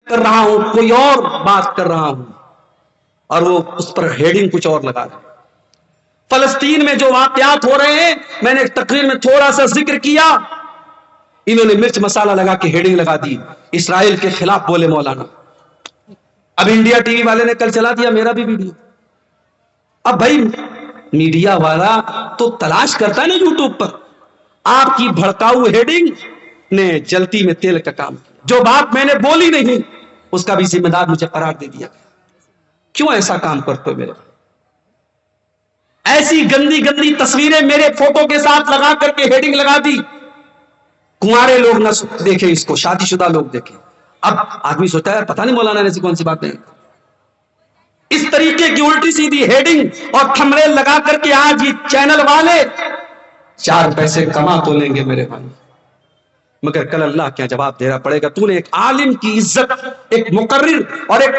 کر رہا ہوں کوئی اور بات کر رہا ہوں اور وہ اس پر ہیڈنگ کچھ اور لگا رہا ہے. فلسطین میں جو واقعات ہو رہے ہیں میں نے ایک تقریر میں تھوڑا سا ذکر کیا, انہوں نے مرچ مسالہ لگا کے ہیڈنگ لگا دی, اسرائیل کے خلاف بولے مولانا. اب انڈیا ٹی وی والے نے کل چلا دیا میرا بھی ویڈیو. اب بھائی میڈیا والا تو تلاش کرتا ہے نا یوٹیوب پر, آپ کی بھڑکاؤ ہیڈنگ نے جلتی میں تیل کا کام کیا. جو بات میں نے بولی نہیں اس کا بھی ذمہ دار مجھے قرار دے دیا. کیوں ایسا کام کرتے ہو میرے بھائی؟ ایسی گندی گندی تصویریں میرے فوٹو کے ساتھ لگا کر کے ہیڈنگ لگا دی. کنوارے لوگ نہ دیکھیں اس کو, شادی شدہ لوگ دیکھیں. اب آدمی سوچتا ہے پتہ نہیں مولانا نے ایسی کون سی باتیں. اس طریقے کی الٹی سیدھی ہیڈنگ اور تھمبنیل لگا کر کے آج یہ چینل والے 4 پیسے کما تو لیں گے میرے بھائی, مگر کل اللہ کیا جواب دینا پڑے گا. تو نے ایک عالم کی عزت, ایک مقرر اور ایک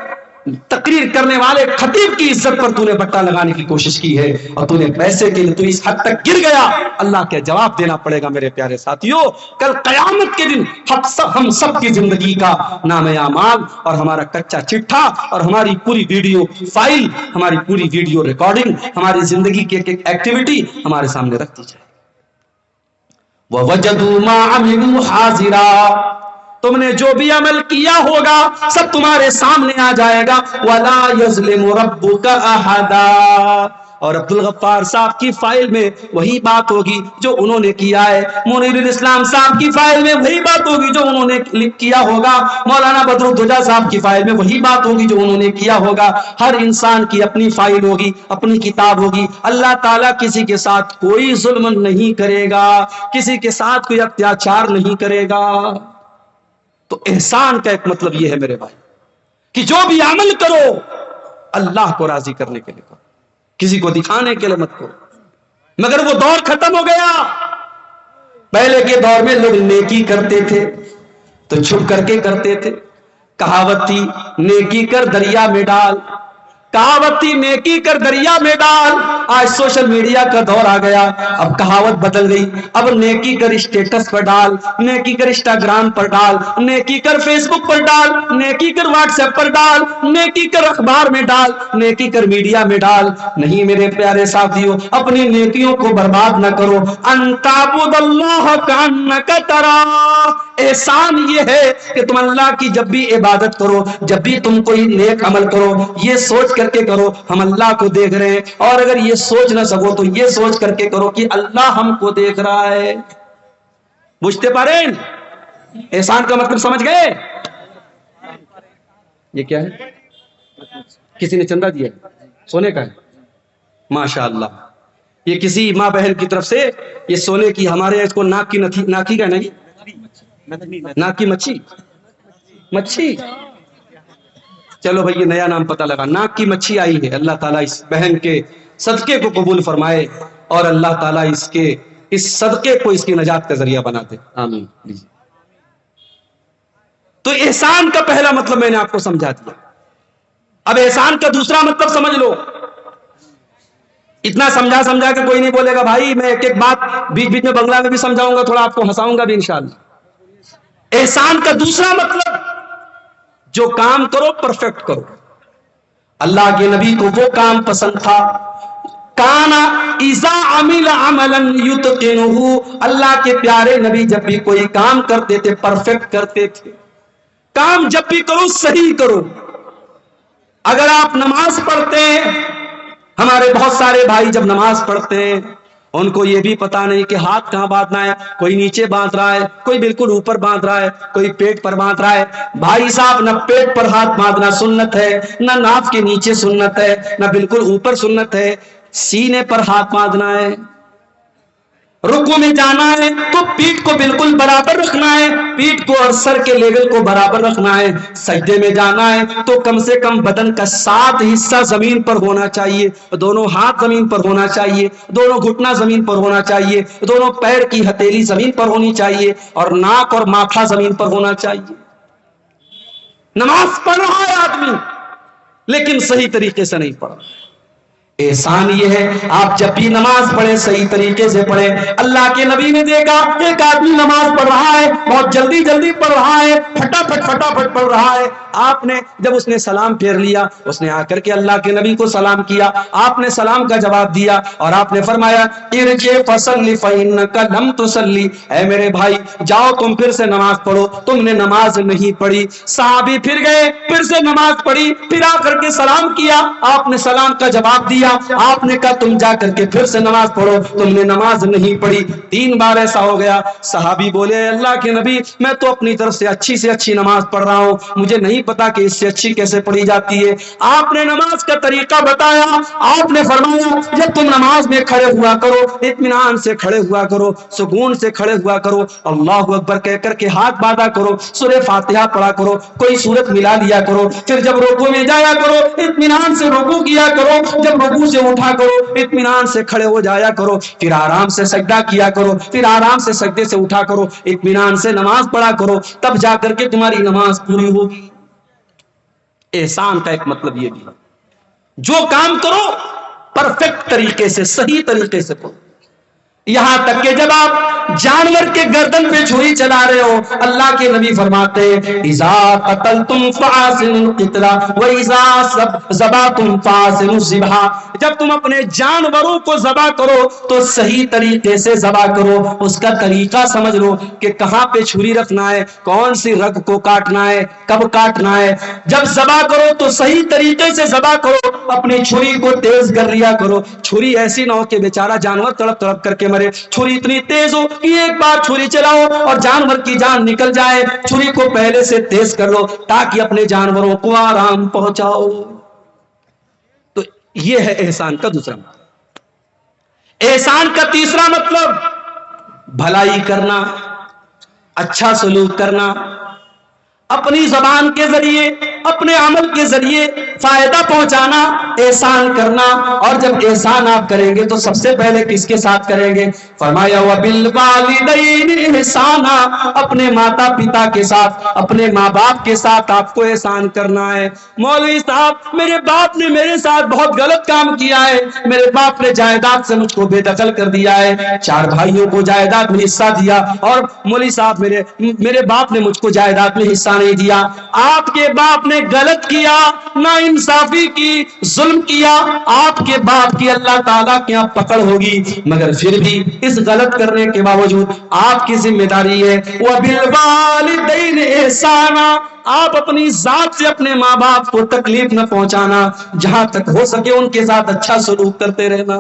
تقریر کرنے والے خطیب کی عزت پر تو نے بٹا لگانے کی کوشش کی ہے, اور تو نے پیسے کے لیے تو اس حد تک گر گیا. اللہ کا جواب دینا پڑے گا میرے پیارے ساتھیوں. کل قیامت کے دن ہم سب کی زندگی کا نام اعمال اور ہمارا کچا چٹھا اور ہماری پوری ویڈیو فائل, ہماری پوری ویڈیو ریکارڈنگ, ہماری زندگی کی ایک ایکٹیویٹی ہمارے سامنے رکھ دی جائے. وَوَجَدُوا مَا عَمِلُوا حَاضِرًا, تم نے جو بھی عمل کیا ہوگا سب تمہارے سامنے آ جائے گا. وَلَا يَظْلِمُ رَبُّكَ أَحَدًا, اور عبدالغفار صاحب کی فائل میں وہی بات ہوگی جو انہوں نے کیا ہے. منیر الاسلام صاحب کی فائل میں وہی بات ہوگی جو انہوں نے کیا ہوگا. مولانا بدرالدجا صاحب کی فائل میں وہی بات ہوگی جو انہوں نے کیا ہوگا. ہر انسان کی اپنی فائل ہوگی, اپنی کتاب ہوگی. اللہ تعالیٰ کسی کے ساتھ کوئی ظلم نہیں کرے گا, کسی کے ساتھ کوئی اتیاچار نہیں کرے گا. تو احسان کا ایک مطلب یہ ہے میرے بھائی کہ جو بھی عمل کرو اللہ کو راضی کرنے کے لیے کرو, کسی کو دکھانے کے لیے مت کرو. مگر وہ دور ختم ہو گیا. پہلے کے دور میں لوگ نیکی کرتے تھے تو چھپ کر کے کرتے تھے. کہاوت تھی نیکی کر دریا میں ڈال, کہاوت تھی نیکی کر دریا میں ڈال. آج سوشل میڈیا کا دور آ گیا, اب کہاوت بدل گئی. اب نیکی کر اسٹیٹس پر ڈال, نیکی کر انسٹاگرام پر ڈال, نیکی کر فیس بک پر ڈال, نیکی کر واٹس ایپ پر ڈال, نیکی کر اخبار میں ڈال, نیکی کر میڈیا میں ڈال. نہیں میرے پیارے ساتھیوں, اپنی نیکیوں کو برباد نہ کرو. ان تعبد اللہ کانک تراہ, احسان یہ ہے کہ تم اللہ کی جب بھی عبادت کرو, جب بھی تم کوئی نیک عمل کرو, یہ سوچ کر کے کرو ہم اللہ کو دیکھ رہے ہیں. اور اگر یہ سوچ نہ سکو تو یہ سوچ کر کے کرو کہ اللہ ہم کو دیکھ رہا ہے. بوجھتے پاریں احسان کا مطلب سمجھ گئے؟ یہ کیا ہے؟ کسی نے چندہ دیا ہے, سونے کا ہے. ماشاء اللہ, یہ کسی ماں بہن کی طرف سے یہ سونے کی, ہمارے اس کو ناک کی کا نہیں, ناک کی مچھی. چلو بھائی یہ نیا نام پتہ لگا, ناک کی مچھی آئی ہے. اللہ تعالیٰ اس بہن کے صدقے کو قبول فرمائے اور اللہ تعالیٰ اس صدقے کو اس کی نجات کا ذریعہ بنا دے, آمین. تو احسان کا پہلا مطلب میں نے آپ کو سمجھا دیا. اب احسان کا دوسرا مطلب سمجھ لو. اتنا سمجھا کہ کوئی نہیں بولے گا بھائی, میں ایک بات بیچ بیچ میں بنگلہ میں بھی سمجھاؤں گا, تھوڑا آپ کو ہنساؤں گا بھی انشاءاللہ. احسان کا دوسرا مطلب, جو کام کرو پرفیکٹ کرو. اللہ کے نبی کو وہ کام پسند تھا, کانا اذا عمل عملا یتقنہ, اللہ کے پیارے نبی جب بھی کوئی کام کرتے تھے پرفیکٹ کرتے تھے. کام جب بھی کرو صحیح کرو. اگر آپ نماز پڑھتے ہیں, ہمارے بہت سارے بھائی جب نماز پڑھتے ہیں ان کو یہ بھی پتا نہیں کہ ہاتھ کہاں باندھنا ہے. کوئی نیچے باندھ رہا ہے, کوئی بالکل اوپر باندھ رہا ہے, کوئی پیٹ پر باندھ رہا ہے. بھائی صاحب, نہ پیٹ پر ہاتھ باندھنا سنت ہے, نہ ناف کے نیچے سنت ہے, نہ بالکل اوپر سنت ہے. سینے پر ہاتھ باندھنا ہے. رکوع میں جانا ہے تو پیٹھ کو بالکل برابر رکھنا ہے, پیٹھ کو اور سر کے لیول کو برابر رکھنا ہے. سجدے میں جانا ہے تو کم سے کم بدن کا 7 حصہ زمین پر ہونا چاہیے. دونوں ہاتھ زمین پر ہونا چاہیے, دونوں گھٹنا زمین پر ہونا چاہیے, دونوں پیر کی ہتھیلی زمین پر ہونی چاہیے, اور ناک اور ماتھا زمین پر ہونا چاہیے. نماز پڑھ رہا ہے آدمی لیکن صحیح طریقے سے نہیں پڑھ رہا. احسان یہ ہے آپ جب بھی نماز پڑھیں صحیح طریقے سے پڑھیں. اللہ کے نبی نے دیکھا ایک آدمی نماز پڑھ رہا ہے, بہت جلدی پڑھ رہا ہے, پھٹافٹ پڑھ رہا ہے. آپ نے جب اس نے سلام پھیر لیا، اس نے آ کر کے اللہ کے نبی کو سلام کیا، آپ نے سلام کا جواب دیا اور آپ نے فرمایا ارجع فصلی فإنک لم تصلی، اے میرے بھائی جاؤ تم پھر سے نماز پڑھو، تم نے نماز نہیں پڑھی۔ صحابی پھر گئے، پھر سے نماز پڑھی، پھر آ کر کے سلام کیا، آپ نے سلام کا جواب دیا، آپ نے کہا تم جا کر کے پھر سے نماز پڑھو، تم نے نماز نہیں پڑھی۔ 3 بار ایسا ہو گیا۔ صحابی بولے اللہ کے نبی میں تو اپنی طرف سے اچھی نماز پڑھ رہا ہوں، مجھے نہیں پتا کہ اس سے اچھی کیسے پڑھی جاتی ہے۔ آپ نے نماز کا طریقہ بتایا، آپ نے فرمایا جب تم نماز میں کھڑے ہوا کرو اطمینان سے کھڑے ہوا کرو، سکون سے کھڑے ہوا کرو، اللہ اکبر کہہ کر کے ہاتھ باندھا کرو، سورہ فاتحہ پڑھا کرو، کوئی سورت ملا لیا کرو، پھر جب رکوع میں جایا کرو اطمینان سے رکوع کیا کرو، جب رکوع سے اٹھا کرو اطمینان سے کھڑے ہو جایا کرو، پھر آرام سے سجدہ کیا کرو، پھر آرام سے سجدے سے اٹھا کرو، اطمینان سے نماز پڑھا کرو، تب جا کر کے تمہاری نماز پوری ہوگی۔ احسان کا ایک مطلب یہ بھی، جو کام کرو پرفیکٹ طریقے سے، صحیح طریقے سے کرو۔ یہاں تک کہ جب آپ جانور کے گردن پہ چھری چلا رہے ہو، اللہ کے نبی فرماتے ہیں اذا قتلتم فاحسنوا القتل واذا ذبحتم فاحسنوا الذبح، جب تم اپنے جانوروں کو ذبح کرو تو صحیح طریقے سے ذبح کرو، اس کا طریقہ سمجھ لو کہ کہاں پہ چھری رکھنا ہے، کون سی رگ کو کاٹنا ہے، کب کاٹنا ہے۔ جب ذبح کرو تو صحیح طریقے سے ذبح کرو، اپنی چھری کو تیز کر لیا کرو، چھری ایسی نہ ہو کہ بیچارہ جانور تڑپ تڑپ کر کے مرے، چھری اتنی تیز ہو کہ ایک بار چھری چلاؤ اور جانور کی جان نکل جائے، چھری کو پہلے سے تیز کر لو تاکہ اپنے جانوروں کو آرام پہنچاؤ۔ تو یہ ہے احسان کا دوسرا مطلب۔ احسان کا تیسرا مطلب بھلائی کرنا، اچھا سلوک کرنا، اپنی زبان کے ذریعے، اپنے عمل کے ذریعے فائدہ پہنچانا، احسان کرنا۔ اور جب احسان آپ کریں گے تو سب سے پہلے کس کے ساتھ کریں گے؟ فرمایا وَبِالْوَالِدَيْنِ احسانا، اپنے ماتا پتا کے ساتھ، اپنے ماں باپ کے ساتھ آپ کو احسان کرنا ہے۔ مولوی صاحب میرے باپ نے میرے ساتھ بہت غلط کام کیا ہے، میرے باپ نے جائیداد سے مجھ کو بے دخل کر دیا ہے، 4 بھائیوں کو جائیداد میں حصہ دیا اور مولوی صاحب میرے باپ نے مجھ کو جائیداد میں حصہ نہیں دیا۔ آپ کے باپ نے غلط کیا، ناانصافی کی، ظلم کیا، آپ کے باپ کی اللہ تعالیٰ کے یہاں پکڑ ہوگی، مگر پھر بھی اس غلط کرنے کے باوجود آپ کی ذمہ داری ہے وَبِالْوَالِدَيْنِ احسانا، آپ اپنی ذات سے اپنے ماں باپ کو تکلیف نہ پہنچانا، جہاں تک ہو سکے ان کے ساتھ اچھا سلوک کرتے رہنا۔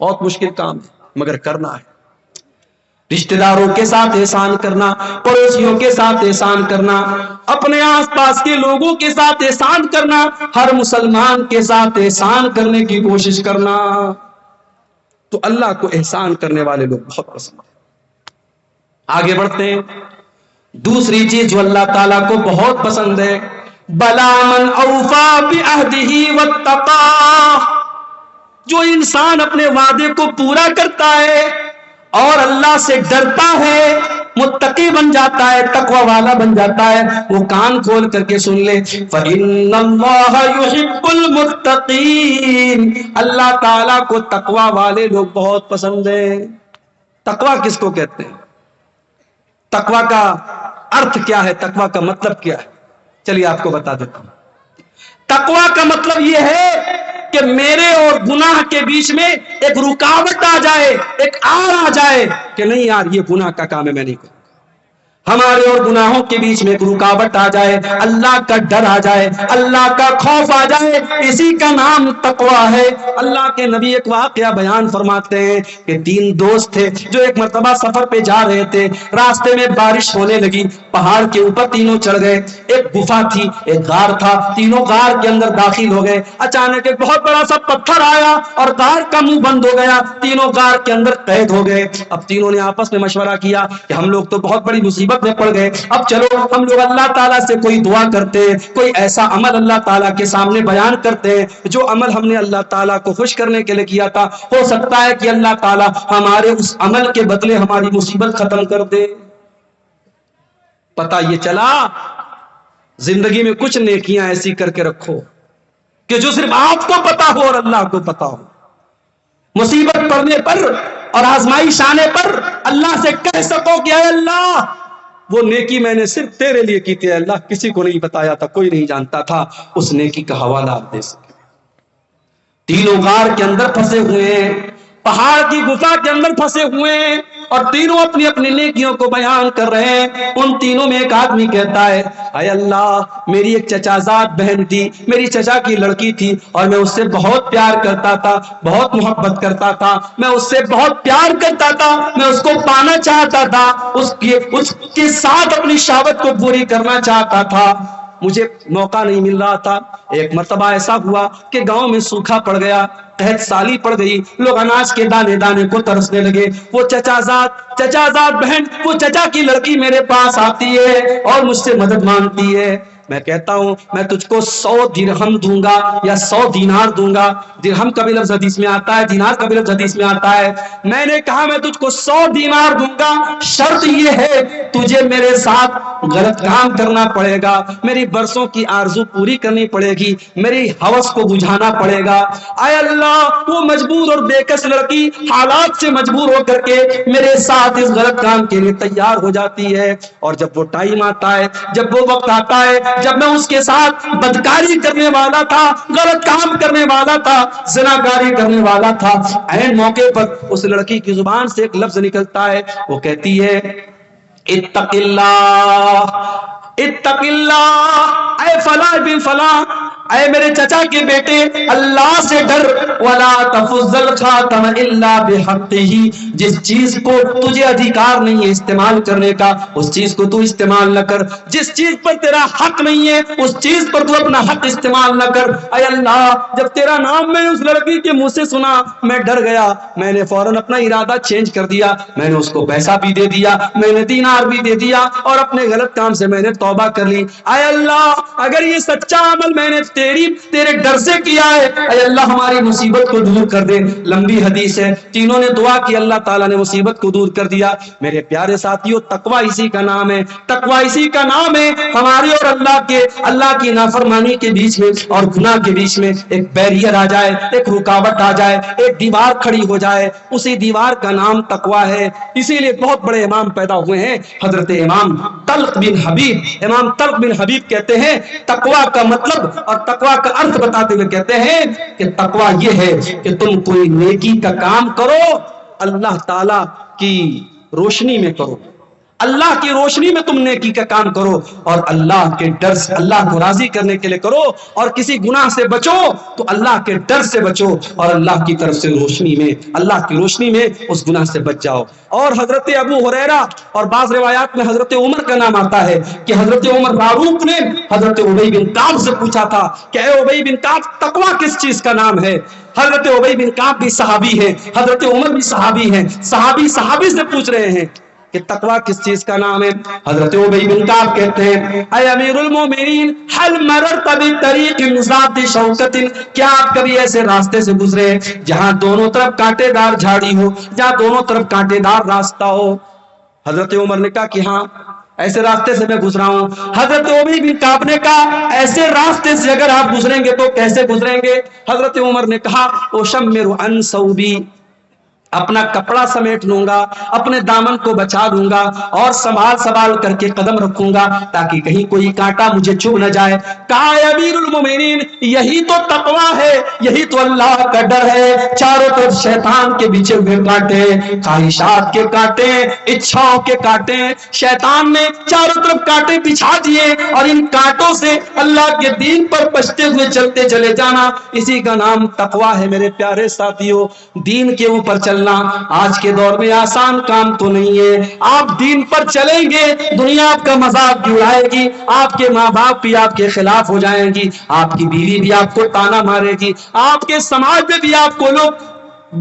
بہت مشکل کام ہے مگر کرنا ہے۔ رشتہ داروں کے ساتھ احسان کرنا، پڑوسیوں کے ساتھ احسان کرنا، اپنے آس پاس کے لوگوں کے ساتھ احسان کرنا، ہر مسلمان کے ساتھ احسان کرنے کی کوشش کرنا، تو اللہ کو احسان کرنے والے لوگ بہت پسند ہیں۔ آگے بڑھتے ہیں، دوسری چیز جو اللہ تعالیٰ کو بہت پسند ہے، بلا من اوفا بعہدہ واتقا، جو انسان اپنے وعدے کو پورا کرتا ہے اور اللہ سے ڈرتا ہے، متقی بن جاتا ہے، تقوی والا بن جاتا ہے، وہ کان کھول کر کے سن لے فَإِنَّ اللَّهَ يُحِبُّ الْمُتَّقِينَ، اللہ تعالیٰ کو تقوی والے لوگ بہت پسند ہیں۔ تقوی کس کو کہتے ہیں؟ تقوی کا ارتھ کیا ہے؟ تقوی کا مطلب کیا ہے؟ چلیے آپ کو بتا دیتا ہوں۔ تقوی کا مطلب یہ ہے کہ میرے اور گناہ کے بیچ میں ایک رکاوٹ آ جائے، ایک آڑ آ جائے کہ نہیں یار یہ گناہ کا کام ہے، میں نہیں کروں۔ ہمارے اور گناہوں کے بیچ میں ایک رکاوٹ آ جائے، اللہ کا ڈر آ جائے، اللہ کا خوف آ جائے، اسی کا نام تقوی ہے۔ اللہ کے نبی ایک واقعہ بیان فرماتے ہیں کہ 3 دوست تھے جو ایک مرتبہ سفر پہ جا رہے تھے، راستے میں بارش ہونے لگی، پہاڑ کے اوپر تینوں چڑھ گئے، ایک گفا تھی، ایک غار تھا، تینوں غار کے اندر داخل ہو گئے۔ اچانک ایک بہت بڑا سا پتھر آیا اور غار کا منہ بند ہو گیا، تینوں غار کے اندر قید ہو گئے۔ اب تینوں نے آپس میں مشورہ کیا کہ ہم لوگ تو بہت بڑی مصیبت میں پڑ گئے، اب چلو ہم لوگ اللہ تعالیٰ سے کوئی دعا کرتے ہیں، کوئی ایسا عمل اللہ تعالیٰ کے سامنے بیان کرتے ہیں جو عمل ہم نے اللہ تعالیٰ کو خوش کرنے کے لیے کیا تھا، ہو سکتا ہے کہ اللہ تعالیٰ ہمارے اس عمل کے بدلے ہماری مصیبت ختم کر دے۔ پتہ یہ چلا زندگی میں کچھ نیکیاں ایسی کر کے رکھو کہ جو صرف آپ کو پتا ہو اور اللہ کو پتا ہو، مصیبت پڑنے پر اور آزمائش آنے پر اللہ سے کہہ سکو کہ اے اللہ وہ نیکی میں نے صرف تیرے لیے کی تھی اللہ، کسی کو نہیں بتایا تھا، کوئی نہیں جانتا تھا، اس نیکی کا حوالہ آپ دے سکے۔ تینوں غار کے اندر پھنسے ہوئے ہیں، پہاڑ کی گفا کے اندر پھنسے ہوئے ہیں، اور تینوں اپنی اپنی نیکیوں کو بیان کر رہے ہیں۔ ان تینوں میں ایک آدمی کہتا ہے اے اللہ، میری ایک چچا زاد بہن تھی، میری چچا کی لڑکی تھی، اور میں اس سے بہت پیار کرتا تھا، بہت محبت کرتا تھا، میں اس سے بہت پیار کرتا تھا، میں اس کو پانا چاہتا تھا، اس کے ساتھ اپنی شہوت کو پوری کرنا چاہتا تھا، مجھے موقع نہیں مل رہا تھا۔ ایک مرتبہ ایسا ہوا کہ گاؤں میں سوکھا پڑ گیا، قحط سالی پڑ گئی، لوگ اناج کے دانے دانے کو ترسنے لگے۔ وہ چچا زاد بہن، وہ چچا کی لڑکی میرے پاس آتی ہے اور مجھ سے مدد مانگتی ہے۔ میں کہتا ہوں میں تجھ کو 100 درہم دوں گا یا 100 دینار دوں گا۔ درہم کا بھی لفظ حدیث میں آتا ہے، دینار کا بھی لفظ حدیث میں آتا ہے۔ میں نے کہا میں تجھ کو 100 دینار دوں گا، شرط یہ ہے تجھے میرے ساتھ غلط کام کرنا پڑے گا، میری برسوں کی آرزو پوری کرنی پڑے گی، میری ہوس کو بجھانا پڑے گا۔ اے اللہ، وہ مجبور اور بے کس لڑکی حالات سے مجبور ہو کر کے میرے ساتھ اس غلط کام کے لیے تیار ہو جاتی ہے، اور جب وہ ٹائم آتا ہے، جب وہ وقت آتا ہے جب میں اس کے ساتھ بدکاری کرنے والا تھا، غلط کام کرنے والا تھا، زناکاری کرنے والا تھا، عین موقع پر اس لڑکی کی زبان سے ایک لفظ نکلتا ہے، وہ کہتی ہے اتق اللہ، اتق اللہ، اے فلاں بن فلاں، اے میرے چچا کے بیٹے، اللہ سے ڈر، ولا تفض الخاتم الا بحقہ، جس چیز کو تجھے ادھیکار نہیں ہے استعمال کرنے کا اس چیز کو تو استعمال نہ کر، جس چیز پر تیرا حق نہیں ہے اس چیز پر تو اپنا حق استعمال نہ کر۔ اے اللہ، جب تیرا نام میں نے اس لڑکی کے منہ سے سنا میں ڈر گیا، میں نے فوراً اپنا ارادہ چینج کر دیا، میں نے اس کو پیسہ بھی دے دیا، میں نے دینار بھی دے دیا، اور اپنے غلط کام سے میں نے توبہ کر لی۔ اے اللہ، اگر یہ سچا عمل میں نے تیرے ڈر سے کیا ہے، اے اللہ ہماری مصیبت کو دور کر دے۔ لمبی حدیث ہے، تینوں نے دعا کی، اللہ تعالیٰ نے مصیبت کو دور کر دیا۔ میرے پیارے ساتھیوں، تقویٰ اسی کا نام ہے، تقویٰ اسی کا نام ہے۔ ہمارے اور اللہ کی نافرمانی کے بیچ میں اور گناہ کے بیچ میں ایک بیریئر آ جائے، ایک رکاوٹ آ جائے، ایک دیوار کھڑی ہو جائے، اسی دیوار کا نام تقویٰ ہے۔ اسی لیے بہت بڑے امام پیدا ہوئے ہیں، حضرت امام طلق بن حبیب۔ امام طلق بن حبیب کہتے ہیں تقویٰ کا مطلب اور تقویٰ کا ارتھ بتاتے ہوئے کہتے ہیں کہ تقویٰ یہ ہے کہ تم کوئی نیکی کا کام کرو، اللہ تعالی کی روشنی میں کرو، اللہ کی روشنی میں تم نیکی کا کام کرو، اور اللہ کے ڈر سے، اللہ کو راضی کرنے کے لیے کرو، اور کسی گناہ سے بچو تو اللہ کے ڈر سے بچو، اور اللہ کی طرف سے روشنی میں، اللہ کی روشنی میں اس گناہ سے بچ جاؤ۔ اور حضرت ابو ہریرہ اور بعض روایات میں حضرت عمر کا نام آتا ہے کہ حضرت عمر فاروق نے حضرت ابی بن کعب سے پوچھا تھا کہ اے ابی بن کعب، تقویٰ کس چیز کا نام ہے؟ حضرت ابی بن کعب بھی صحابی ہے، حضرت عمر بھی صحابی ہیں، صحابی سے پوچھ رہے ہیں کہ تقویٰ کس چیز کا نام ہے؟ حضرت ابی بن کعب کہتے ہیں اے امیر المومنین، هل مررت بطریق ذات شوکۃ، کیا آپ کبھی ایسے راستے سے گزرے جہاں دونوں طرف کانٹے دار جھاڑی ہو، جہاں دونوں طرف کانٹے دار راستہ ہو؟ حضرت عمر نے کہا کہ ہاں، ایسے راستے سے میں گزرا ہوں۔ حضرت ابی بن کعب نے کہا ایسے راستے سے اگر آپ گزریں گے تو کیسے گزریں گے؟ حضرت عمر نے کہا اشمر عن ثوبی، اپنا کپڑا سمیٹ لوں گا، اپنے دامن کو بچا لوں گا، اور سنبھال کر کے قدم رکھوں گا تاکہ کہیں کوئی کانٹا مجھے چبھ نہ جائے۔ کہا امیر المومنین، یہی تو تقویٰ ہے، یہی تو اللہ کا ڈر ہے۔ چاروں طرف شیطان کے بچھے ہوئے کانٹے، خواہشات کے کانٹے، اچھاؤں کے کانٹے، شیطان نے چاروں طرف کانٹے بچھا دیے، اور ان کانٹوں سے اللہ کے دین پر بچتے ہوئے چلتے چلے جانا، اسی کا نام تقویٰ ہے۔ میرے پیارے ساتھیوں، دین کے اوپر چلنا آج کے دور میں آسان کام تو نہیں ہے۔ آپ دین پر چلیں گے، دنیا آپ کا مذاق بھی اڑائے گی، آپ کے ماں باپ بھی آپ کے خلاف ہو جائیں گی، آپ کی بیوی بھی آپ کو تانا مارے گی، آپ کے سماج میں بھی آپ کو لوگ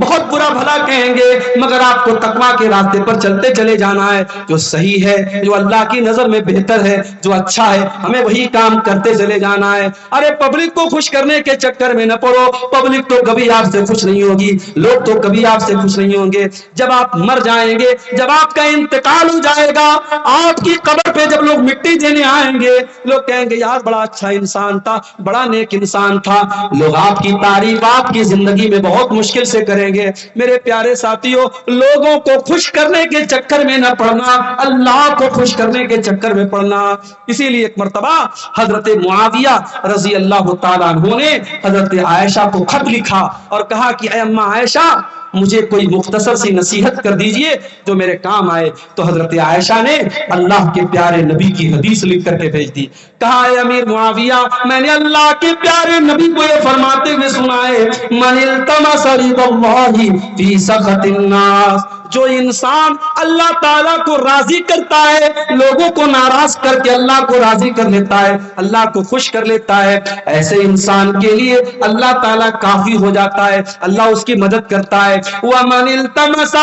بہت برا بھلا کہیں گے، مگر آپ کو تقویٰ کے راستے پر چلتے چلے جانا ہے۔ جو صحیح ہے، جو اللہ کی نظر میں بہتر ہے، جو اچھا ہے، ہمیں وہی کام کرتے چلے جانا ہے۔ ارے پبلک کو خوش کرنے کے چکر میں نہ پڑو، پبلک تو کبھی آپ سے خوش نہیں ہوگی، لوگ تو کبھی آپ سے خوش نہیں ہوں گے۔ جب آپ مر جائیں گے، جب آپ کا انتقال ہو جائے گا، آپ کی قبر پہ جب لوگ مٹی دینے آئیں گے، لوگ کہیں گے یار بڑا اچھا انسان تھا، بڑا نیک انسان تھا۔ لوگ آپ کی تعریف آپ کی زندگی میں بہت مشکل سے کریں کریں گے. میرے پیارے ساتھیوں، لوگوں کو خوش کرنے کے چکر میں نہ پڑنا، اللہ کو خوش کرنے کے چکر میں پڑنا. اسی لیے ایک مرتبہ حضرت معاویہ رضی اللہ تعالیٰ عنہ نے حضرت عائشہ کو خط لکھا اور کہا کہ اے اماں عائشہ، مجھے کوئی مختصر سی نصیحت کر دیجئے جو میرے کام آئے. تو حضرت عائشہ نے اللہ کے پیارے نبی کی حدیث لکھ کر کے بھیج دی. کہا اے امیر معاویہ، میں نے اللہ کے پیارے نبی کو یہ فرماتے ہوئے سنا ہے، من التمس رضا اللہ فی سخط الناس، جو انسان اللہ تعالیٰ کو راضی کرتا ہے، لوگوں کو ناراض کر کے اللہ کو راضی کر لیتا ہے، اللہ کو خوش کر لیتا ہے، ایسے انسان کے لیے اللہ تعالیٰ کافی ہو جاتا ہے، اللہ اس کی مدد کرتا ہے. وَمَنِ الْتَمَسَ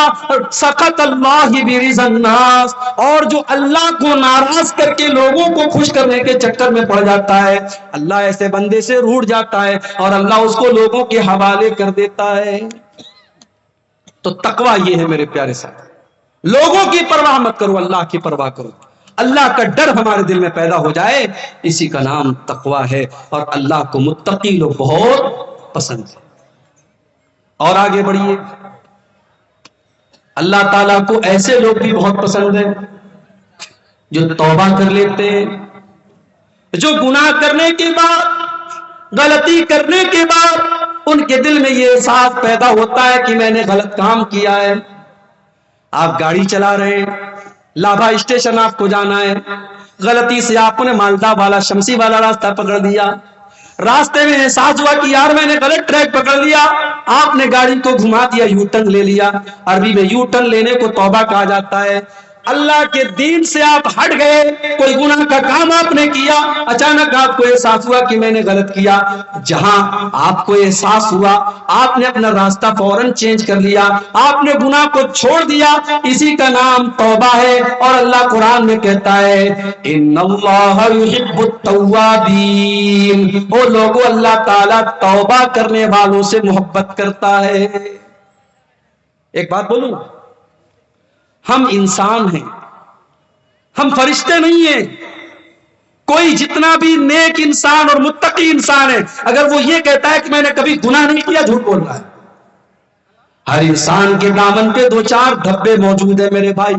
سَخَطَ اللَّهِ بِرِضَى النَّاسِ، اور جو اللہ کو ناراض کر کے لوگوں کو خوش کرنے کے چکر میں پڑ جاتا ہے، اللہ ایسے بندے سے روٹھ جاتا ہے اور اللہ اس کو لوگوں کے حوالے کر دیتا ہے. تو تقویٰ یہ ہے میرے پیارے ساتھ، لوگوں کی پرواہ مت کرو، اللہ کی پرواہ کرو. اللہ کا ڈر ہمارے دل میں پیدا ہو جائے، اسی کا نام تقویٰ ہے. اور اللہ کو متقی لوگ بہت پسند ہے. اور آگے بڑھیے، اللہ تعالیٰ کو ایسے لوگ بھی بہت پسند ہیں جو توبہ کر لیتے ہیں، جو گناہ کرنے کے بعد، غلطی کرنے کے بعد ان کے دل میں یہ احساس پیدا ہوتا ہے کہ میں نے غلط کام کیا ہے. آپ گاڑی چلا رہے ہیں، لابھا اسٹیشن آپ کو جانا ہے، غلطی سے آپ نے مالدہ والا شمسی والا راستہ پکڑ دیا، راستے میں احساس ہوا کہ یار میں نے غلط ٹریک پکڑ لیا، آپ نے گاڑی کو گھما دیا، یو ٹرن لے لیا. عربی میں یو ٹرن لینے کو توبہ کہا جاتا ہے. اللہ کے دین سے آپ ہٹ گئے، کوئی گناہ کا کام آپ نے کیا، اچانک آپ کو احساس ہوا کہ میں نے غلط کیا. جہاں آپ کو احساس ہوا، آپ نے اپنا راستہ فوراً چینج کر لیا، آپ نے گناہ کو چھوڑ دیا، اسی کا نام توبہ ہے. اور اللہ قرآن میں کہتا ہے ان اللہ یحب التوابین، وہ لوگوں اللہ تعالیٰ توبہ کرنے والوں سے محبت کرتا ہے. ایک بات بولوں، ہم انسان ہیں، ہم فرشتے نہیں ہیں. کوئی جتنا بھی نیک انسان اور متقی انسان ہے، اگر وہ یہ کہتا ہے کہ میں نے کبھی گناہ نہیں کیا، جھوٹ بول رہا ہے. ہر انسان کے دامن پہ دو چار دھبے موجود ہیں میرے بھائی.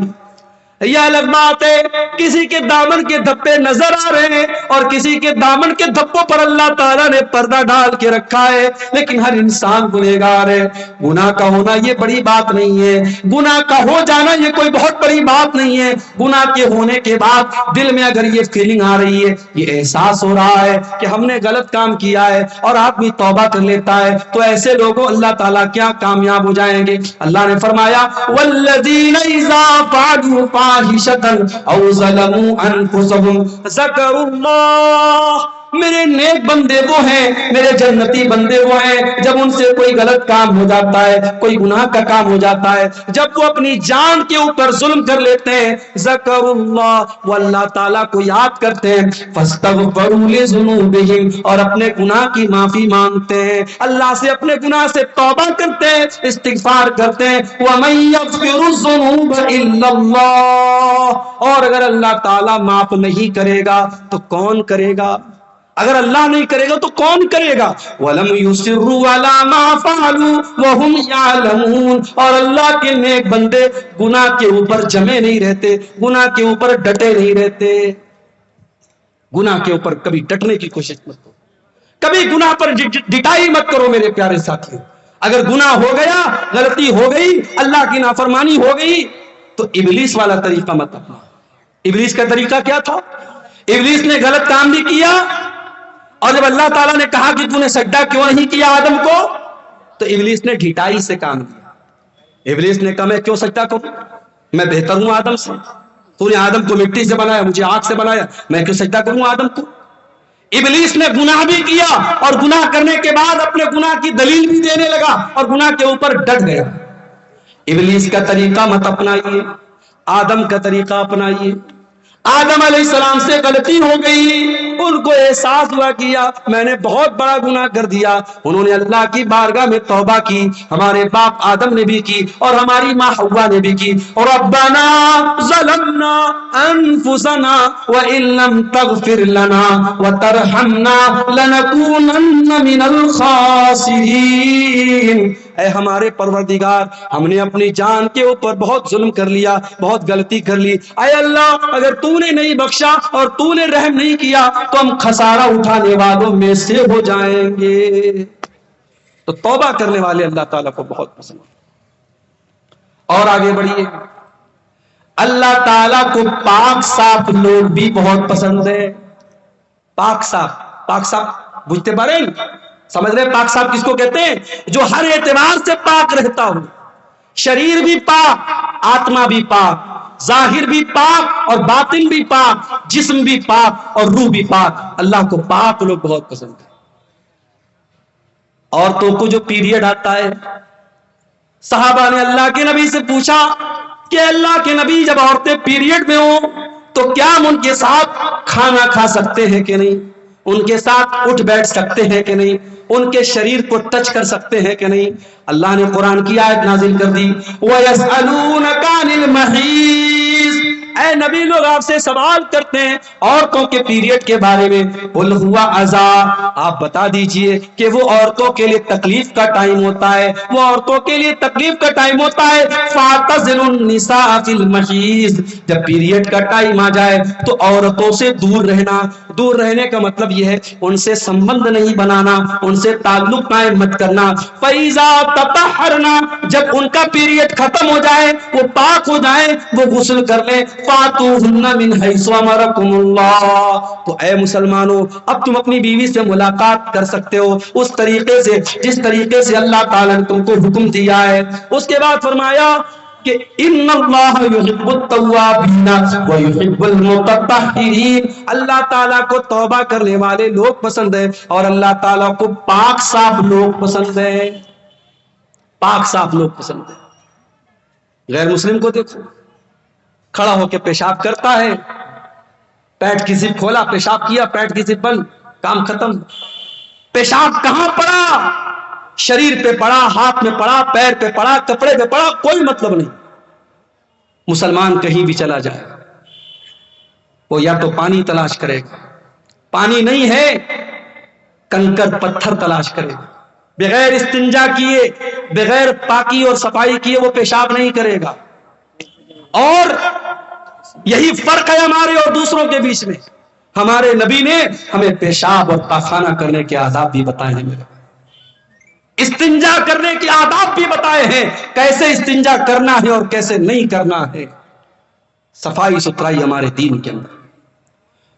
یہ الگ بات ہے کسی کے دامن کے دھبے نظر آ رہے ہیں اور کسی کے دامن کے دھبوں پر اللہ تعالیٰ نے پردہ ڈال کے رکھا ہے، لیکن ہر انسان گنہگار ہے. گناہ کا ہونا یہ بڑی بات نہیں ہے، گناہ کا ہو جانا یہ کوئی بہت بڑی بات نہیں ہے. گناہ کے ہونے کے بعد دل میں اگر یہ فیلنگ آ رہی ہے، یہ احساس ہو رہا ہے کہ ہم نے غلط کام کیا ہے اور آدمی توبہ کر لیتا ہے، تو ایسے لوگوں اللہ تعالیٰ کیا کامیاب ہو جائیں گے. اللہ نے فرمایا والذین اذا فعلوا فاحشة او ظلموا انفسهم ذکروا اللہ. میرے نیک بندے وہ ہیں، میرے جنتی بندے وہ ہیں، جب ان سے کوئی غلط کام ہو جاتا ہے، کوئی گناہ کا کام ہو جاتا ہے، جب وہ اپنی جان کے اوپر ظلم کر لیتے ہیں، ذکر اللہ، وہ اللہ تعالیٰ کو یاد کرتے ہیں، فاستغفروا لذنوبہم، اور اپنے گناہ کی معافی مانگتے ہیں، اللہ سے اپنے گناہ سے توبہ کرتے ہیں، استغفار کرتے ہیں. وَمَن يَغْفِرُ الذُّنُوبَ إِلَّا اللَّهُ، اور اگر اللہ تعالیٰ معاف نہیں کرے گا تو کون کرے گا؟ اگر اللہ نہیں کرے گا تو کون کرے گا؟ وَلَمْ يُصِرُّوا عَلَى مَا فَعَلُوا وَهُمْ يَعْلَمُونَ، اور اللہ کے نیک بندے گناہ کے اوپر جمے نہیں رہتے، گناہ کے اوپر ڈٹے نہیں رہتے. گناہ کے اوپر کبھی ڈٹنے کی کوشش مت کرو، کبھی گناہ پر ڈٹائی مت کرو میرے پیارے ساتھیوں. اگر گناہ ہو گیا، غلطی ہو گئی، اللہ کی نافرمانی ہو گئی، تو ابلیس والا طریقہ مت اپنا. ابلیس کا طریقہ کیا تھا؟ ابلیس نے غلط کام بھی کیا، اور جب اللہ تعالیٰ نے کہا کہ تو نے سجدہ کیوں نہیں کیا آدم کو، تو ابلیس نے ڈھٹائی سے کام کیا. ابلیس نے کہا میں کیوں سجدہ کروں، میں بہتر ہوں آدم سے، تو نے آدم کو مٹی سے بنایا، مجھے آگ سے بنایا، میں کیوں سجدہ کروں آدم کو. ابلیس نے گناہ بھی کیا اور گناہ کرنے کے بعد اپنے گناہ کی دلیل بھی دینے لگا اور گناہ کے اوپر ڈٹ گیا. ابلیس کا طریقہ مت اپنائیے، آدم کا طریقہ اپنائیے. آدم علیہ السلام سے غلطی ہو گئی، ان کو احساس ہوا کیا میں نے بہت بڑا گناہ کر دیا، انہوں نے اللہ کی بارگاہ میں توبہ کی. ہمارے باپ آدم نے بھی کی اور ہماری ماں حوا نے بھی کی. ربنا ظلمنا انفسنا وان لم تغفر لنا وترحمنا لنكونن من الخاسرین. اے ہمارے پروردگار ہم نے اپنی جان کے اوپر بہت ظلم کر لیا، بہت غلطی کر لی، اے اللہ اگر تو نے نہیں بخشا اور تو نے رحم نہیں کیا تو ہم خسارہ اٹھانے والوں میں سے ہو جائیں گے۔ تو توبہ کرنے والے اللہ تعالیٰ کو بہت پسند ہے۔ اور آگے بڑھیے، اللہ تعالیٰ کو پاک صاف لوگ بھی بہت پسند ہے۔ پاک صاف، پاک صاف بجھتے پا رہے ہیں؟ سمجھ رہے پاک صاف کس کو کہتے ہیں؟ جو ہر اعتبار سے پاک رہتا ہو، شریر بھی پاک، آتما بھی پاک، ظاہر بھی پاک اور باطن بھی پاک، جسم بھی پاک اور روح بھی پاک۔ اللہ کو پاک لوگ بہت پسند ہے۔ عورتوں کو جو پیریڈ آتا ہے، صحابہ نے اللہ کے نبی سے پوچھا کہ اللہ کے نبی جب عورتیں پیریڈ میں ہوں تو کیا ہم ان کے ساتھ کھانا کھا سکتے ہیں کہ نہیں، ان کے ساتھ اٹھ بیٹھ سکتے ہیں کہ نہیں، ان کے شریر کو ٹچ کر سکتے ہیں کہ نہیں؟ اللہ نے قرآن کی آیت نازل کر دی، وَيَسْأَلُونَكَ عَنِ الْمَحِيضِ، اے نبی لوگ آپ سے سوال کرتے ہیں عورتوں کے پیریڈ کے بارے میں، قُلْ هُوَ عَذَا، آپ بتا دیجئے کہ وہ عورتوں کے لیے تکلیف کا ٹائم ہوتا ہے، وہ عورتوں کے لیے تکلیف کا ٹائم ہوتا ہے۔ فَاعْتَزِلُوا النِّسَاءَ فِي الْمَحِيضِ، جب پیریڈ کا ٹائم آ جائے تو عورتوں سے دور رہنا۔ دور رہنے کا مطلب یہ ہے ان سے سمبند نہیں بنانا، ان سے تعلق قائم مت کرنا۔ فَإِذَا تَطَهَّرْنَ، جب ان کا پیریڈ ختم ہو جائے، وہ پاک ہو جائے، وہ غسل کر لیں، فَاتُوهُنَّ مِنْ حَيْثُ أَمَرَكُمُ اللَّهُ، تو اے مسلمانوں اب تم اپنی بیوی سے ملاقات کر سکتے ہو اس طریقے سے جس طریقے سے اللہ تعالیٰ نے تم کو حکم دیا ہے۔ اس کے بعد فرمایا کہ ان اللہ یحب التوابین ویحب المتطہرین، اللہ تعالیٰ کو توبہ کرنے والے لوگ پسند ہیں اور اللہ تعالیٰ کو پاک صاف لوگ پسند ہیں۔ پاک صاف لوگ پسند ہیں۔ غیر مسلم کو دیکھو، کھڑا ہو کے پیشاب کرتا ہے، پیٹ کی زپ کھولا، پیشاب کیا، پیٹ کی زپ بند، کام ختم۔ پیشاب کہاں پڑا؟ شریر پہ پڑا، ہاتھ میں پڑا، پیر پہ پڑا، کپڑے پہ پڑا، کوئی مطلب نہیں۔ مسلمان کہیں بھی چلا جائے وہ یا تو پانی تلاش کرے گا، پانی نہیں ہے کنکر پتھر تلاش کرے گا، بغیر استنجا کیے، بغیر پاکی اور صفائی کیے وہ پیشاب نہیں کرے گا۔ اور یہی فرق ہے ہمارے اور دوسروں کے بیچ میں، ہمارے نبی نے ہمیں پیشاب اور پاخانہ کرنے کے آداب بھی بتائے ہیں، میرے استنجا کرنے کے آداب بھی بتائے ہیں، کیسے استنجا کرنا ہے اور کیسے نہیں کرنا ہے۔ صفائی ستھرائی ہمارے دین کے اندر۔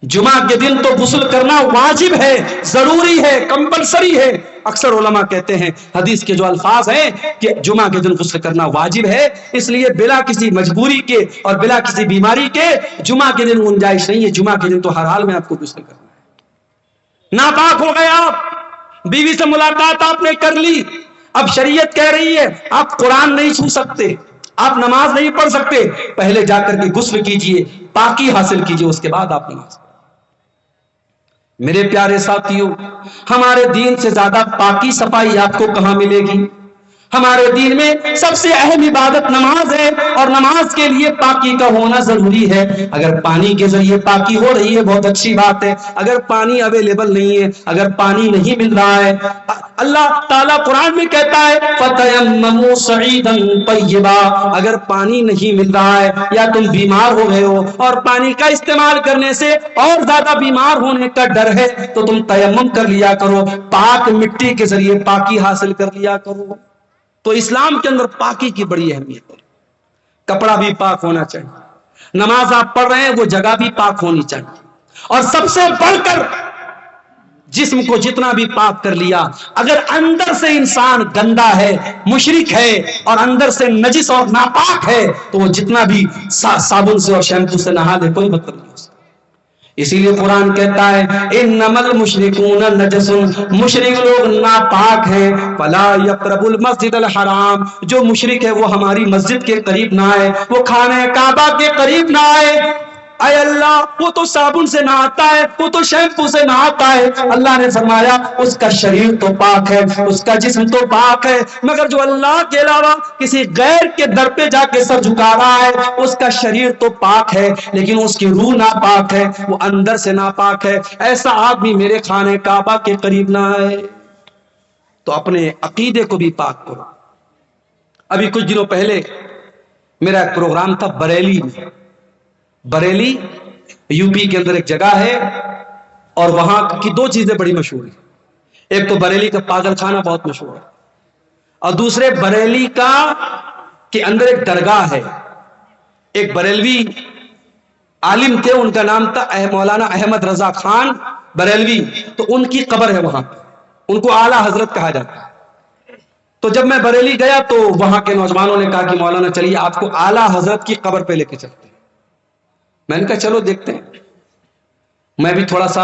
جمعہ کے دن تو غسل کرنا واجب ہے، ضروری ہے، کمپلسری ہے۔ اکثر علماء کہتے ہیں حدیث کے جو الفاظ ہیں کہ جمعہ کے دن غسل کرنا واجب ہے، اس لیے بلا کسی مجبوری کے اور بلا کسی بیماری کے جمعہ کے دن گنجائش نہیں ہے، جمعہ کے دن تو ہر حال میں آپ کو غسل کرنا ہے۔ ناپاک ہو گئے آپ، بیوی سے ملاقات آپ نے کر لی، اب شریعت کہہ رہی ہے آپ قرآن نہیں چھو سکتے، آپ نماز نہیں پڑھ سکتے، پہلے جا کر کے غسل کیجئے، پاکی حاصل کیجئے، اس کے بعد آپ نماز پڑھیں۔ میرے پیارے ساتھیوں، ہمارے دین سے زیادہ پاکی صفائی آپ کو کہاں ملے گی؟ ہمارے دین میں سب سے اہم عبادت نماز ہے اور نماز کے لیے پاکی کا ہونا ضروری ہے۔ اگر پانی کے ذریعے پاکی ہو رہی ہے بہت اچھی بات ہے، اگر پانی اویلیبل نہیں ہے، اگر پانی نہیں مل رہا ہے، اللہ تعالیٰ قرآن میں کہتا ہے فَتَيَمَّمُوا صَعِيدًا طَيِّبًا، اگر پانی نہیں مل رہا ہے یا تم بیمار ہو گئے ہو اور پانی کا استعمال کرنے سے اور زیادہ بیمار ہونے کا ڈر ہے تو تم تیمم کر لیا کرو، پاک مٹی کے ذریعے پاکی حاصل کر لیا کرو۔ تو اسلام کے اندر پاکی کی بڑی اہمیت ہے۔ کپڑا بھی پاک ہونا چاہیے، نماز آپ پڑھ رہے ہیں وہ جگہ بھی پاک ہونی چاہیے، اور سب سے بڑھ کر جسم کو جتنا بھی پاک کر لیا، اگر اندر سے انسان گندا ہے، مشرک ہے اور اندر سے نجس اور ناپاک ہے تو وہ جتنا بھی صابن سے اور شیمپو سے نہا لے کوئی مطلب نہیں ہو سکتا۔ اسی لیے قرآن کہتا ہے انما المشرکون نجس، مشرک لوگ ناپاک ہیں، فلا یقربوا المسجد الحرام، جو مشرک ہے وہ ہماری مسجد کے قریب نہ آئے، وہ خانہ کعبہ کے قریب نہ آئے۔ اے اللہ وہ تو صابن سے نہاتا ہے، وہ تو شیمپو سے نہاتا ہے، اللہ نے فرمایا اس کا شریر تو پاک ہے، اس کا جسم تو پاک ہے، مگر جو اللہ کے علاوہ کسی غیر کے در پہ جا کے سر جھکا رہا ہے اس کا شریر تو پاک ہے لیکن اس کی روح ناپاک ہے، وہ اندر سے ناپاک ہے، ایسا آدمی میرے خانہ کعبہ کے قریب نہ آئے۔ تو اپنے عقیدے کو بھی پاک کرو، ابھی کچھ دنوں پہلے میرا ایک پروگرام تھا بریلی میں. بریلی یو پی کے اندر ایک جگہ ہے اور وہاں کی دو چیزیں بڑی مشہور ہیں. ایک تو بریلی کا پاگل خانہ بہت مشہور ہے, اور دوسرے بریلی کا کے اندر ایک درگاہ ہے. ایک بریلوی عالم تھے, ان کا نام تھا مولانا احمد رضا خان بریلوی, تو ان کی قبر ہے وہاں, ان کو اعلیٰ حضرت کہا جاتا ہے. تو جب میں بریلی گیا تو وہاں کے نوجوانوں نے کہا کہ مولانا چلیے آپ کو اعلیٰ حضرت کی قبر پہ لے کے چلتے ہیں. میں نے کہا چلو دیکھتے ہیں. میں بھی تھوڑا سا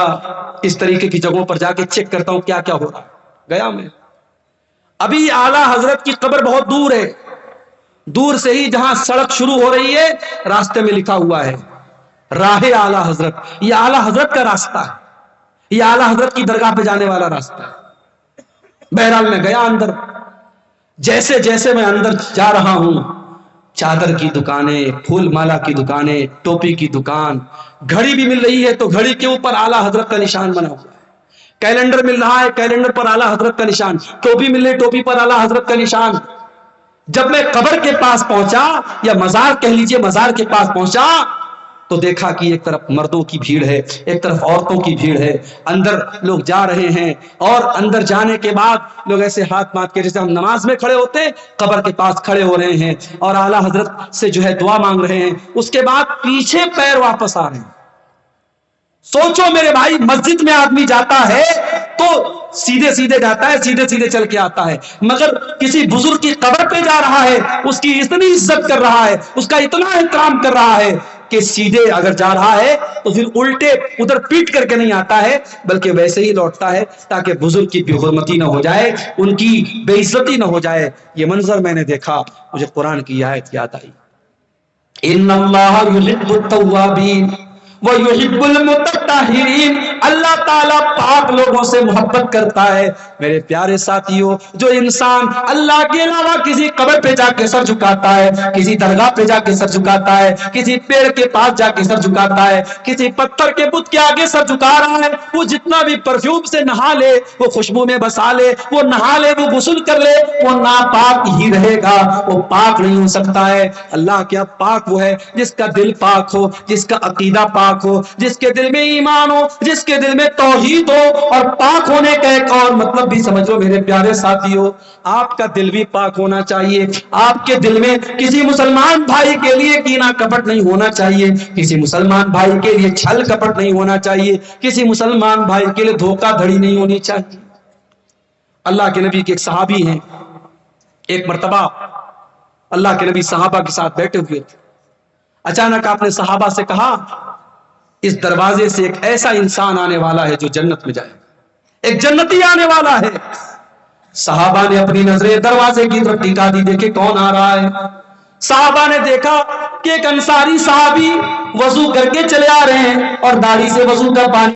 اس طریقے کی جگہوں پر جا کے چیک کرتا ہوں کیا کیا ہو رہا ہے. گیا میں, ابھی اعلیٰ حضرت کی قبر بہت دور ہے. دور سے ہی جہاں سڑک شروع ہو رہی ہے راستے میں لکھا ہوا ہے راہ اعلیٰ حضرت. یہ اعلیٰ حضرت کا راستہ ہے, یہ اعلیٰ حضرت کی درگاہ پہ جانے والا راستہ ہے. بہرحال میں گیا اندر. جیسے جیسے میں اندر جا رہا ہوں, چادر کی دکانیں, پھول مالا کی دکانیں, ٹوپی کی دکان, گھڑی بھی مل رہی ہے تو گھڑی کے اوپر اعلیٰ حضرت کا نشان بنا ہوا ہے. کیلنڈر مل رہا ہے, کیلنڈر پر اعلیٰ حضرت کا نشان. ٹوپی مل رہی, ٹوپی پر اعلیٰ حضرت کا نشان. جب میں قبر کے پاس پہنچا, یا مزار کہہ لیجئے, مزار کے پاس پہنچا تو دیکھا کہ ایک طرف مردوں کی بھیڑ ہے, ایک طرف عورتوں کی بھیڑ ہے. اندر لوگ جا رہے ہیں, اور اندر جانے کے بعد لوگ ایسے ہاتھ مات کے جیسے ہم نماز میں کھڑے ہوتے قبر کے پاس کھڑے ہو رہے ہیں اور اعلیٰ حضرت سے جو ہے دعا مانگ رہے ہیں. اس کے بعد پیچھے پیر واپس آ رہے ہیں. سوچو میرے بھائی, مسجد میں آدمی جاتا ہے تو سیدھے سیدھے جاتا ہے, سیدھے سیدھے چل کے آتا ہے, مگر کسی بزرگ کی قبر پہ جا رہا ہے, اس کی اتنی عزت کر رہا ہے, اس کا اتنا احترام کر رہا ہے کہ سیدھے اگر جا رہا ہے تو پھر الٹے ادھر پیٹ کر کے نہیں آتا ہے, بلکہ ویسے ہی لوٹتا ہے تاکہ بزرگ کی بے حرمتی نہ ہو جائے, ان کی بے عزتی نہ ہو جائے. یہ منظر میں نے دیکھا, مجھے قرآن کی آیت یاد آئی, ان اللہ یحب التوابین وَيُحِبُّ الْمُتَطَّهِرِينَ. اللہ تعالیٰ پاک لوگوں سے محبت کرتا ہے. میرے پیارے ساتھیوں, جو انسان اللہ کے علاوہ کسی قبر پہ جا کے سر جھکاتا ہے, کسی درگاہ پہ جا کے سر جھکاتا ہے, کسی پیڑ کے پاس جا کے سر جھکاتا ہے, کسی پتھر کے بت کے آگے سر جھکا رہا ہے, وہ جتنا بھی پرفیوم سے نہا لے, وہ خوشبو میں بسا لے, وہ نہا لے, وہ غسل کر لے, وہ ناپاک ہی رہے گا, وہ پاک نہیں ہو سکتا ہے. اللہ کیا پاک وہ ہے جس کا دل پاک ہو, جس کا عقیدہ پاک ہو, جس کے دل میں ایمان ہو, جس کے دل میں توحید ہو. اور پاک ہونے کا ایک اور مطلب بھی سمجھ لو میرے پیارے ساتھیوں, آپ کا دل بھی پاک ہونا چاہیے. آپ کے دل میں کسی مسلمان بھائی کے لیے کینہ کپٹ نہیں ہونا چاہیے, کسی مسلمان بھائی کے لیے چھل کپٹ نہیں ہونا چاہیے, کسی مسلمان بھائی کے لیے دھوکہ دھڑی نہیں ہونی چاہیے. اللہ کے نبی کے ایک صحابی ہیں, ایک مرتبہ اللہ کے نبی صحابہ کے ساتھ بیٹھے ہوئے تھے. اچانک آپ نے صحابہ سے کہا, اس دروازے سے ایک ایسا انسان آنے والا ہے جو جنت میں جائے, ایک جنتی آنے والا ہے. صحابہ نے اپنی نظریں دروازے کی طرف ٹکا دی, دیکھے کون آ رہا ہے. صحابہ نے دیکھا کہ ایک انصاری صحابی وضو کر کے چلے آ رہے ہیں, اور داڑھی سے وضو کا پانی